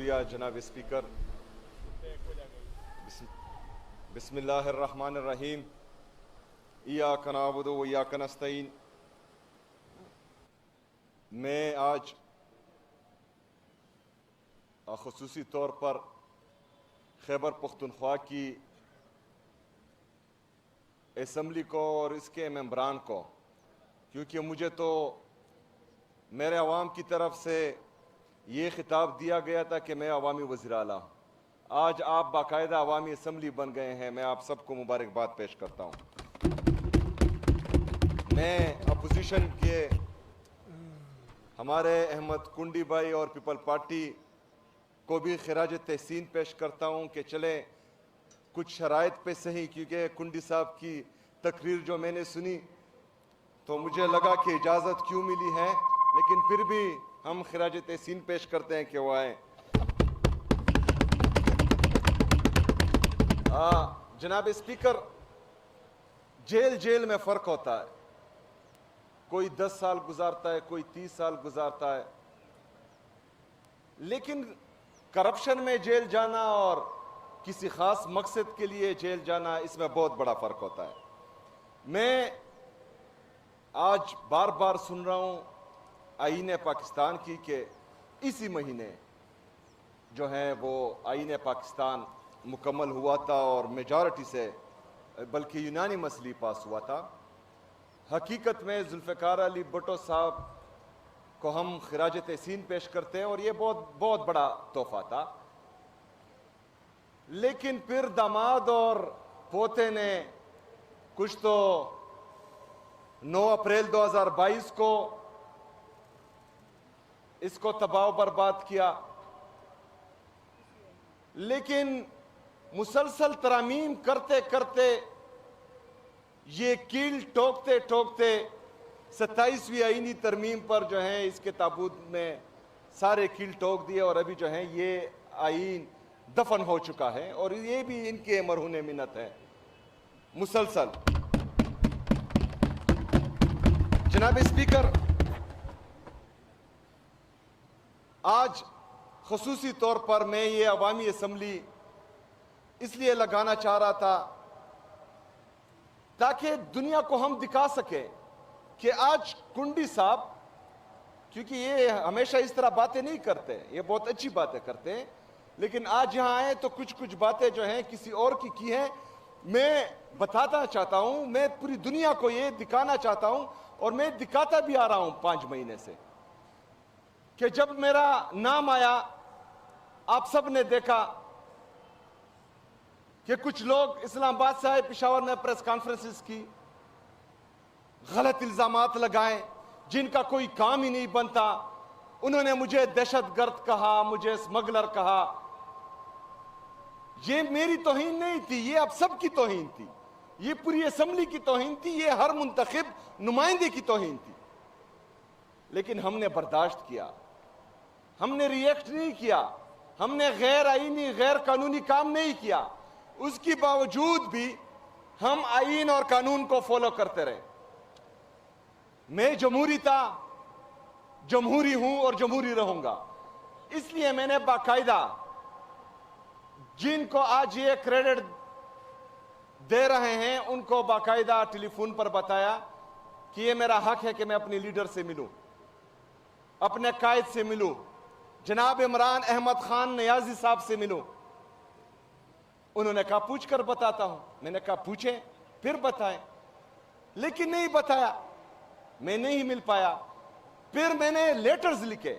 شکریہ جناب اسپیکر. بسم اللہ الرحمن الرحیم. ایاک نعبد و ایاک نستعین. میں آج خصوصی طور پر خیبر پختونخوا کی اسمبلی کو اور اس کے ممبران کو، کیونکہ مجھے تو میرے عوام کی طرف سے یہ خطاب دیا گیا تھا کہ میں عوامی وزیر اعلیٰ ہوں. آج آپ باقاعدہ عوامی اسمبلی بن گئے ہیں. میں آپ سب کو مبارکباد پیش کرتا ہوں. میں اپوزیشن کے ہمارے احمد کنڈی بھائی اور پیپل پارٹی کو بھی خراج تحسین پیش کرتا ہوں کہ چلیں کچھ شرائط پہ صحیح، کیونکہ کنڈی صاحب کی تقریر جو میں نے سنی تو مجھے لگا کہ اجازت کیوں ملی ہے، لیکن پھر بھی ہم خراج تحسین پیش کرتے ہیں کہ وہ آئیں. جناب اسپیکر، جیل میں فرق ہوتا ہے. کوئی 10 سال گزارتا ہے، کوئی 30 سال گزارتا ہے، لیکن کرپشن میں جیل جانا اور کسی خاص مقصد کے لیے جیل جانا، اس میں بہت بڑا فرق ہوتا ہے. میں آج بار بار سن رہا ہوں آئین پاکستان کی کہ اسی مہینے جو ہے وہ آئین پاکستان مکمل ہوا تھا اور میجارٹی سے، بلکہ یونانیمسلی پاس ہوا تھا. حقیقت میں ذوالفقار علی بھٹو صاحب کو ہم خراج تحسین پیش کرتے ہیں اور یہ بہت بڑا تحفہ تھا. لیکن پھر داماد اور پوتے نے کچھ تو 9 اپریل 2022 کو اس کو تباہ و برباد کیا. لیکن مسلسل ترامیم کرتے کرتے یہ کیل ٹوکتے ٹوکتے 27ویں آئینی ترمیم پر جو ہے اس کے تابوت میں سارے کیل ٹوک دیے، اور ابھی جو ہے یہ آئین دفن ہو چکا ہے، اور یہ بھی ان کے مرہون منت ہے مسلسل. جناب اسپیکر، آج خصوصی طور پر میں یہ عوامی اسمبلی اس لیے لگانا چاہ رہا تھا تاکہ دنیا کو ہم دکھا سکیں کہ آج کنڈی صاحب، کیونکہ یہ ہمیشہ اس طرح باتیں نہیں کرتے، یہ بہت اچھی باتیں کرتے ہیں، لیکن آج یہاں آئے تو کچھ باتیں جو ہیں کسی اور کی ہیں. میں بتانا چاہتا ہوں، میں پوری دنیا کو یہ دکھانا چاہتا ہوں، اور میں دکھاتا بھی آ رہا ہوں 5 مہینے سے، کہ جب میرا نام آیا آپ سب نے دیکھا کہ کچھ لوگ اسلام آباد سے آئے، پشاور میں پریس کانفرنسز کی، غلط الزامات لگائیں جن کا کوئی کام ہی نہیں بنتا. انہوں نے مجھے دہشت گرد کہا، مجھے اسمگلر کہا. یہ میری توہین نہیں تھی، یہ آپ سب کی توہین تھی، یہ پوری اسمبلی کی توہین تھی، یہ ہر منتخب نمائندے کی توہین تھی. لیکن ہم نے برداشت کیا، ہم نے ری ایکٹ نہیں کیا، ہم نے غیر آئینی غیر قانونی کام نہیں کیا. اس کی باوجود بھی ہم آئین اور قانون کو فالو کرتے رہے. میں جمہوری تھا، جمہوری ہوں اور جمہوری رہوں گا. اس لیے میں نے باقاعدہ جن کو آج یہ کریڈٹ دے رہے ہیں ان کو باقاعدہ ٹیلی فون پر بتایا کہ یہ میرا حق ہے کہ میں اپنی لیڈر سے ملوں، اپنے قائد سے ملوں، جناب عمران احمد خان نیازی صاحب سے ملوں. انہوں نے کہا پوچھ کر بتاتا ہوں. میں نے کہا پوچھیں پھر بتائیں، لیکن نہیں بتایا، میں نہیں مل پایا. پھر میں نے لیٹرز لکھے،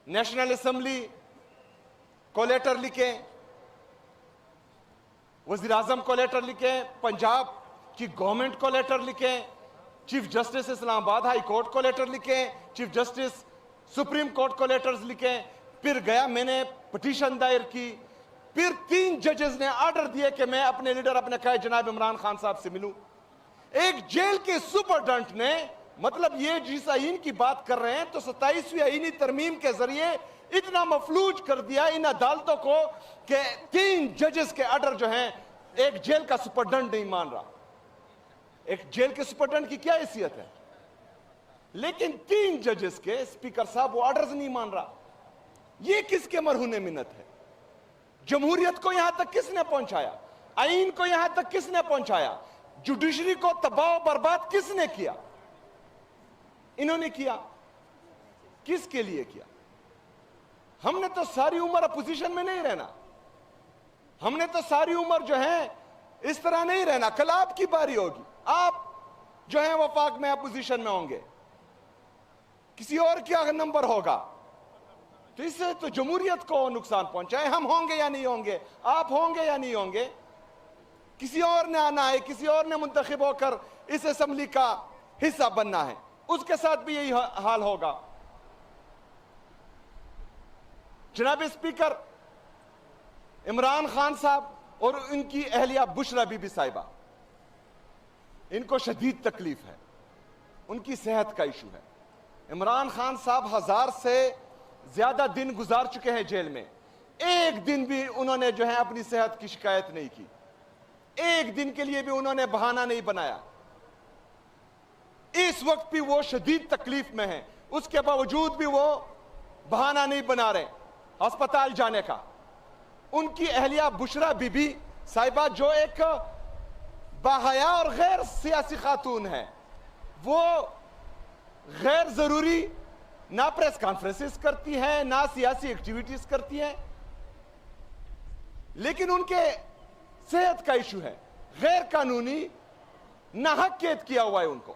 نیشنل اسمبلی کو لیٹر لکھے، وزیر اعظم کو لیٹر لکھے، پنجاب کی گورنمنٹ کو لیٹر لکھے، چیف جسٹس اسلام آباد ہائی کورٹ کو لیٹر لکھے، چیف جسٹس سپریم کورٹ کو لیٹرز لکھے. پھر گیا میں نے پٹیشن دائر کی. پھر 3 ججز نے آرڈر دیے کہ میں اپنے لیڈر، اپنے قائد جناب عمران خان صاحب سے ملوں. ایک جیل کے سپرڈنٹ نے، مطلب یہ جس آئین کی بات کر رہے ہیں تو 27ویں آئینی ترمیم کے ذریعے اتنا مفلوج کر دیا ان عدالتوں کو کہ 3 ججز کے آرڈر جو ہیں ایک جیل کا سپرڈنٹ نہیں مان رہا. ایک جیل کے سپرڈنٹ کی کیا حیثیت ہے؟ لیکن 3 ججز کے اسپیکر صاحب وہ آرڈرز نہیں مان رہا. یہ کس کے مرہون منت ہے؟ جمہوریت کو یہاں تک کس نے پہنچایا؟ آئین کو یہاں تک کس نے پہنچایا؟ جوڈیشری کو تباہ و برباد کس نے کیا؟ انہوں نے کیا۔ کس کے لیے کیا؟ ہم نے تو ساری عمر اپوزیشن میں نہیں رہنا، ہم نے تو ساری عمر جو ہے اس طرح نہیں رہنا۔ کل آپ کی باری ہوگی، آپ جو ہیں وفاق میں اپوزیشن میں ہوں گے، کسی اور کیا نمبر ہوگا، تو اس سے تو جمہوریت کو نقصان پہنچا ہے۔ ہم ہوں گے یا نہیں ہوں گے، آپ ہوں گے یا نہیں ہوں گے، کسی اور نے آنا ہے، کسی اور نے منتخب ہو کر اس اسمبلی کا حصہ بننا ہے، اس کے ساتھ بھی یہی حال ہوگا۔ جناب اسپیکر، عمران خان صاحب اور ان کی اہلیہ بشرا بی بی صاحبہ، ان کو شدید تکلیف ہے، ان کی صحت کا ایشو ہے۔ عمران خان صاحب 1000 سے زیادہ دن گزار چکے ہیں جیل میں، ایک دن بھی انہوں نے جو ہے اپنی صحت کی شکایت نہیں کی، ایک دن کے لیے بھی انہوں نے بہانہ نہیں بنایا۔ اس وقت بھی وہ شدید تکلیف میں ہیں، اس کے باوجود بھی وہ بہانہ نہیں بنا رہے ہسپتال جانے کا۔ ان کی اہلیہ بشرا بی بی صاحبہ جو ایک باحیا اور غیر سیاسی خاتون ہے، وہ غیر ضروری نہ پریس کانفرنسز کرتی ہیں، نہ سیاسی ایکٹیویٹیز کرتی ہیں، لیکن ان کے صحت کا ایشو ہے، غیر قانونی ناحق قید کیا ہوا ہے ان کو،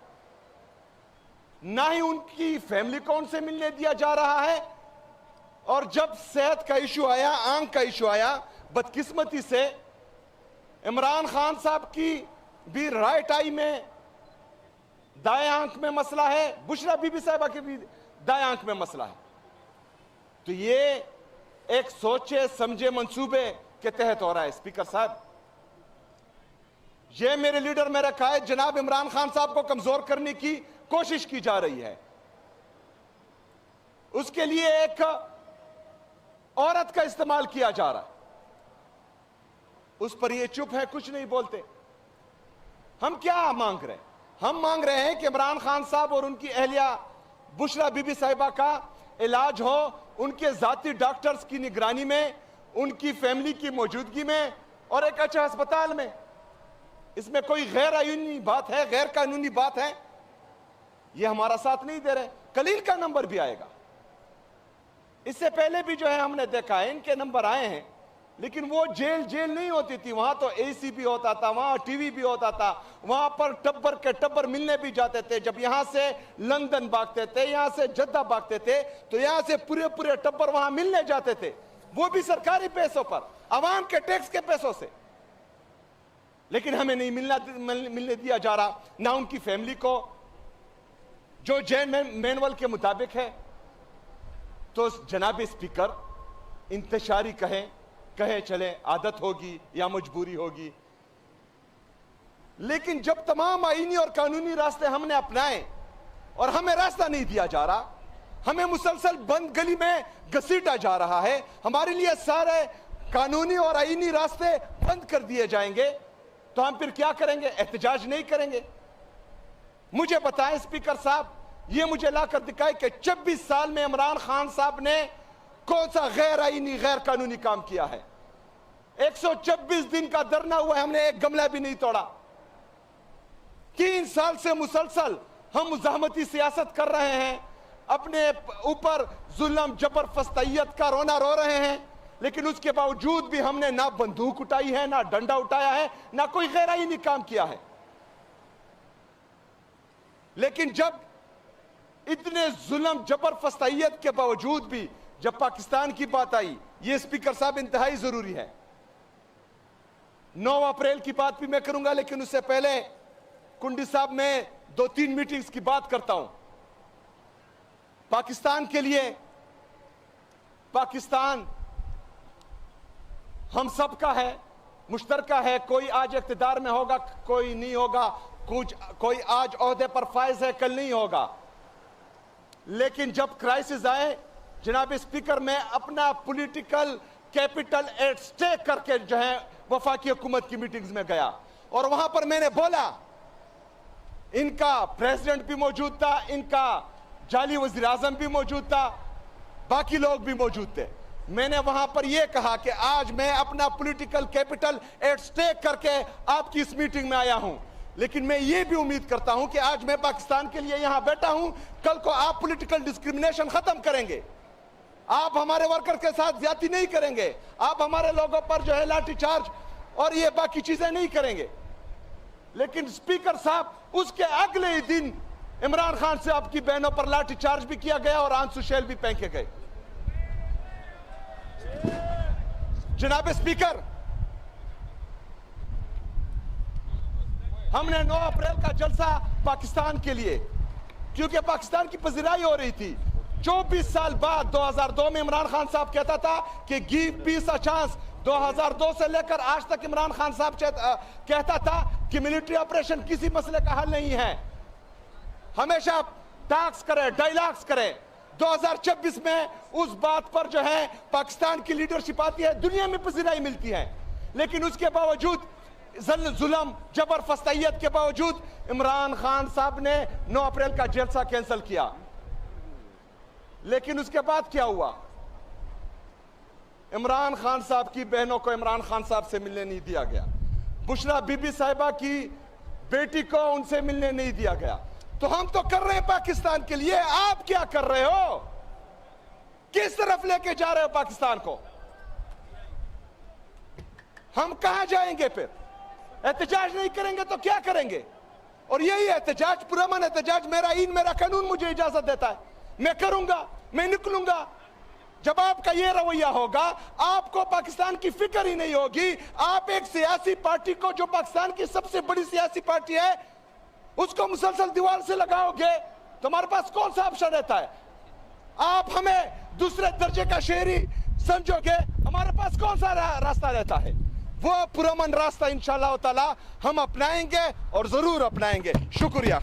نہ ہی ان کی فیملی کو ان سے ملنے دیا جا رہا ہے۔ اور جب صحت کا ایشو آیا، آنکھ کا ایشو آیا، بدقسمتی سے عمران خان صاحب کی بھی رائٹ آئی میں دائیں آنکھ میں مسئلہ ہے، بشرا بی بی صاحبہ کی بھی دائیں آنکھ میں مسئلہ ہے، تو یہ ایک سوچے سمجھے منصوبے کے تحت ہو رہا ہے۔ اسپیکر صاحب، یہ میرے لیڈر میں رکھا ہے، جناب عمران خان صاحب کو کمزور کرنے کی کوشش کی جا رہی ہے، اس کے لیے ایک عورت کا استعمال کیا جا رہا ہے، اس پر یہ چپ ہے، کچھ نہیں بولتے۔ ہم کیا مانگ رہے ہیں؟ ہم مانگ رہے ہیں کہ عمران خان صاحب اور ان کی اہلیہ بشرا بی بی صاحبہ کا علاج ہو، ان کے ذاتی ڈاکٹرز کی نگرانی میں، ان کی فیملی کی موجودگی میں، اور ایک اچھا ہسپتال میں۔ اس میں کوئی غیر آئینی بات ہے، غیر قانونی بات ہے، یہ ہمارا ساتھ نہیں دے رہے۔ کلیل کا نمبر بھی آئے گا، اس سے پہلے بھی جو ہے ہم نے دیکھا ہے ان کے نمبر آئے ہیں، لیکن وہ جیل نہیں ہوتی تھی، وہاں تو اے سی بھی ہوتا تھا، وہاں ٹی وی بھی ہوتا تھا، وہاں پر ٹبر کے ٹبر ملنے بھی جاتے تھے۔ جب یہاں سے لندن بھاگتے تھے، یہاں سے جدہ بھاگتے تھے، تو یہاں سے پورے ٹبر وہاں ملنے جاتے تھے، وہ بھی سرکاری پیسوں پر، عوام کے ٹیکس کے پیسوں سے۔ لیکن ہمیں نہیں ملنے دیا جا رہا، نہ ان کی فیملی کو، جو جین مینول کے مطابق ہے۔ تو جناب اسپیکر، انتشاری کہیں چلیں، عادت ہوگی یا مجبوری ہوگی، لیکن جب تمام آئینی اور قانونی راستے ہم نے اپنائے اور ہمیں راستہ نہیں دیا جا رہا، ہمیں مسلسل بند گلی میں گھسیٹا جا رہا ہے، ہمارے لیے سارے قانونی اور آئینی راستے بند کر دیے جائیں گے، تو ہم پھر کیا کریں گے؟ احتجاج نہیں کریں گے؟ مجھے بتائیں اسپیکر صاحب، یہ مجھے لا کر دکھائے کہ 26 سال میں عمران خان صاحب نے کون سا غیر آئینی غیر قانونی کام کیا ہے؟ 126 دن کا دھرنا ہوا ہے، ہم نے ایک گملہ بھی نہیں توڑا۔ 3 سال سے مسلسل ہم مزاحمتی سیاست کر رہے ہیں، اپنے اوپر ظلم جبر فستیت کا رونا رو رہے ہیں، لیکن اس کے باوجود بھی ہم نے نہ بندوق اٹھائی ہے، نہ ڈنڈا اٹھایا ہے، نہ کوئی غیر آئینی کام کیا ہے۔ لیکن جب اتنے ظلم جبر فستیت کے باوجود بھی جب پاکستان کی بات آئی، یہ اسپیکر صاحب انتہائی ضروری ہے۔ 9 اپریل کی بات بھی میں کروں گا، لیکن اس سے پہلے کنڈی صاحب میں 2-3 میٹنگز کی بات کرتا ہوں۔ پاکستان کے لیے، پاکستان ہم سب کا ہے، مشترکہ ہے، کوئی آج اقتدار میں ہوگا، کوئی نہیں ہوگا، کوئی آج عہدے پر فائز ہے، کل نہیں ہوگا، لیکن جب کرائسس آئے، جناب اسپیکر، میں اپنا پولیٹیکل کیپٹل ایٹ سٹیک کر کے جو ہے وفاقی حکومت کی میٹنگز میں گیا، اور وہاں پر میں نے بولا، ان کا پریزیڈنٹ بھی موجود تھا، ان کا جعلی وزیر اعظم بھی موجود تھا، باقی لوگ بھی موجود تھے. میں نے وہاں پر یہ کہا کہ آج میں اپنا پولیٹیکل کیپٹل ایٹ سٹیک کر کے آپ کی اس میٹنگ میں آیا ہوں, لیکن میں یہ بھی امید کرتا ہوں کہ آج میں پاکستان کے لیے یہاں بیٹھا ہوں, کل کو آپ پولیٹیکل ڈسکریمنیشن ختم کریں گے, آپ ہمارے ورکر کے ساتھ زیادتی نہیں کریں گے, آپ ہمارے لوگوں پر جو ہے لاٹھی چارج اور یہ باقی چیزیں نہیں کریں گے. لیکن اسپیکر صاحب اس کے اگلے ہی دن عمران خان سے آپ کی بہنوں پر لاٹھی چارج بھی کیا گیا اور آنسو شیل بھی پھینکے گئے. جناب اسپیکر, ہم نے 9 اپریل کا جلسہ پاکستان کے لیے, کیونکہ پاکستان کی پذیرائی ہو رہی تھی, 24 سال بعد 2002 میں عمران خان صاحب کہتا تھا کہ گیو پیس اے چانس. 2002 سے لے کر آج تک عمران خان صاحب کہتا تھا کہ ملٹری آپریشن کسی مسئلے کا حل نہیں ہے, ہمیشہ ٹاکس کرے, ڈائیلاگس کرے. 2026 میں اس بات پر جو ہے پاکستان کی لیڈرشپ آتی ہے, دنیا میں پذیرائی ملتی ہے, لیکن اس کے باوجود ظلم, جبر, فسطائیت کے باوجود عمران خان صاحب نے 9 اپریل کا جلسہ کینسل کیا. لیکن اس کے بعد کیا ہوا؟ عمران خان صاحب کی بہنوں کو عمران خان صاحب سے ملنے نہیں دیا گیا, بشرا بی بی صاحبہ کی بیٹی کو ان سے ملنے نہیں دیا گیا. تو ہم تو کر رہے ہیں پاکستان کے لیے, آپ کیا کر رہے ہو؟ کس طرف لے کے جا رہے ہو پاکستان کو؟ ہم کہاں جائیں گے پھر؟ احتجاج نہیں کریں گے تو کیا کریں گے؟ اور یہی احتجاج, پرامن احتجاج, میرا آئین, میرا قانون مجھے اجازت دیتا ہے, میں کروں گا, میں نکلوں گا. جب آپ کا یہ رویہ ہوگا, آپ کو پاکستان کی فکر ہی نہیں ہوگی. آپ ایک سیاسی پارٹی کو, جو پاکستان کی سب سے بڑی سیاسی پارٹی ہے, اس کو مسلسل دیوار سے لگاؤ گے, تمہارے پاس کون سا آپشن رہتا ہے؟ آپ ہمیں دوسرے درجے کا شہری سمجھو گے, ہمارے پاس کون سا راستہ رہتا ہے؟ وہ پرامن راستہ انشاءاللہ تعالی ہم اپنائیں گے اور ضرور اپنائیں گے. شکریہ.